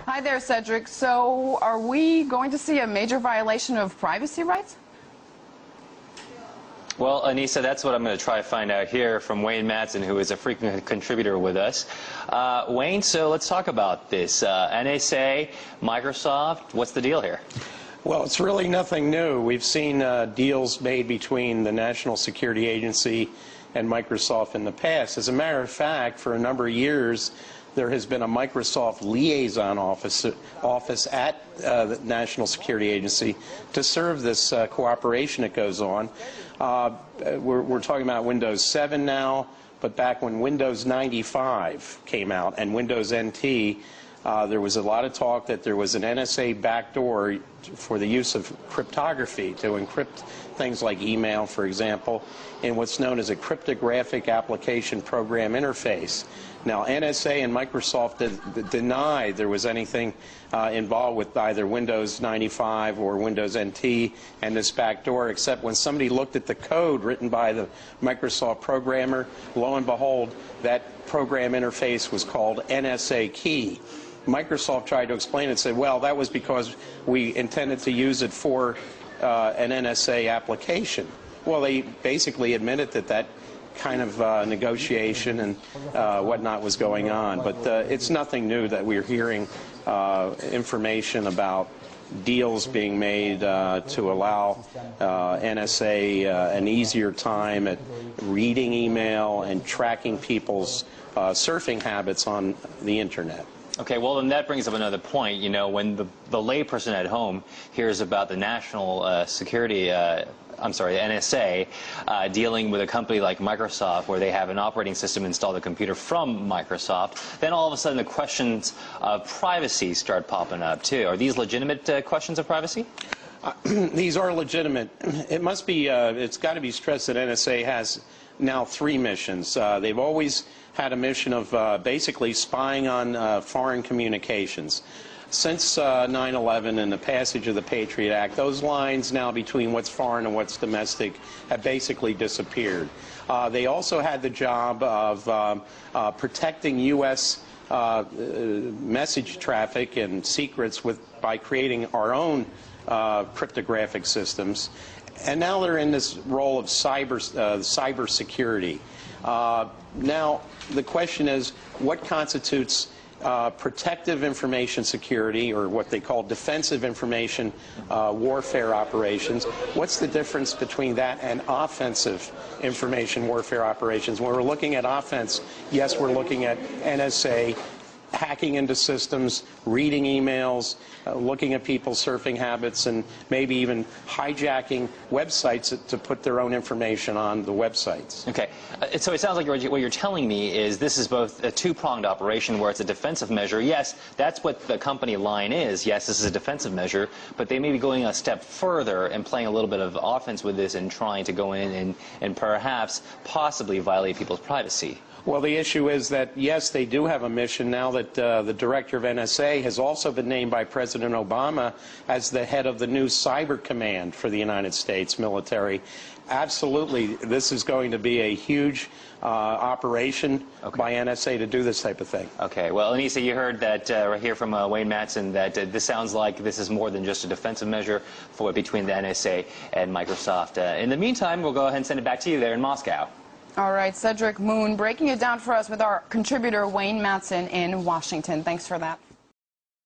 Hi there, Cedric. So, are we going to see a major violation of privacy rights? Well, Anissa, that's what I'm going to try to find out here from Wayne Madsen, who is a frequent contributor with us. Wayne, so let's talk about this. NSA, Microsoft, what's the deal here? Well, it's really nothing new. We've seen deals made between the National Security Agency and Microsoft in the past. As a matter of fact, for a number of years, there has been a Microsoft liaison office at the National Security Agency to serve this cooperation that goes on. We're talking about Windows 7 now, but back when Windows 95 came out and Windows NT, there was a lot of talk that there was an NSA backdoor for the use of cryptography to encrypt things like email, for example, in what's known as a cryptographic application program interface. Now, NSA and Microsoft denied there was anything involved with either Windows 95 or Windows NT and this backdoor, except when somebody looked at the code written by the Microsoft programmer, lo and behold, that program interface was called NSA Key. Microsoft tried to explain it and said, well, that was because we intended to use it for an NSA application. Well, they basically admitted that that kind of negotiation and whatnot was going on. But it's nothing new that we're hearing information about deals being made to allow NSA an easier time at reading email and tracking people's surfing habits on the Internet. Okay, well, then that brings up another point. You know, when the layperson at home hears about the National Security NSA dealing with a company like Microsoft where they have an operating system installed on a computer from Microsoft, then all of a sudden the questions of privacy start popping up too. Are these legitimate questions of privacy? These are legitimate. It must be, it's got to be stressed that NSA has now 3 missions. They've always had a mission of basically spying on foreign communications. Since 9/11 and the passage of the Patriot Act, those lines now between what's foreign and what's domestic have basically disappeared. They also had the job of protecting U.S. Message traffic and secrets by creating our own cryptographic systems. And now they're in this role of cyber security. Now, the question is, what constitutes protective information security, or what they call defensive information warfare operations? What's the difference between that and offensive information warfare operations? When we're looking at offense, yes, we're looking at NSA hacking into systems, reading emails, looking at people's surfing habits, and maybe even hijacking websites to put their own information on the websites. Okay, so it sounds like what you're telling me is this is both a two-pronged operation where it's a defensive measure. Yes, that's what the company line is. Yes, this is a defensive measure, but they may be going a step further and playing a little bit of offense with this and trying to go in and perhaps possibly violate people's privacy. Well, the issue is that, yes, they do have a mission now that the director of NSA has also been named by President Obama as the head of the new Cyber Command for the United States military. Absolutely, this is going to be a huge operation by NSA to do this type of thing. Okay, well, Anissa, you heard that right here from Wayne Madsen that this sounds like this is more than just a defensive measure for between the NSA and Microsoft. In the meantime, we'll go ahead and send it back to you there in Moscow. All right, Cedric Moon breaking it down for us with our contributor Wayne Madsen in Washington. Thanks for that.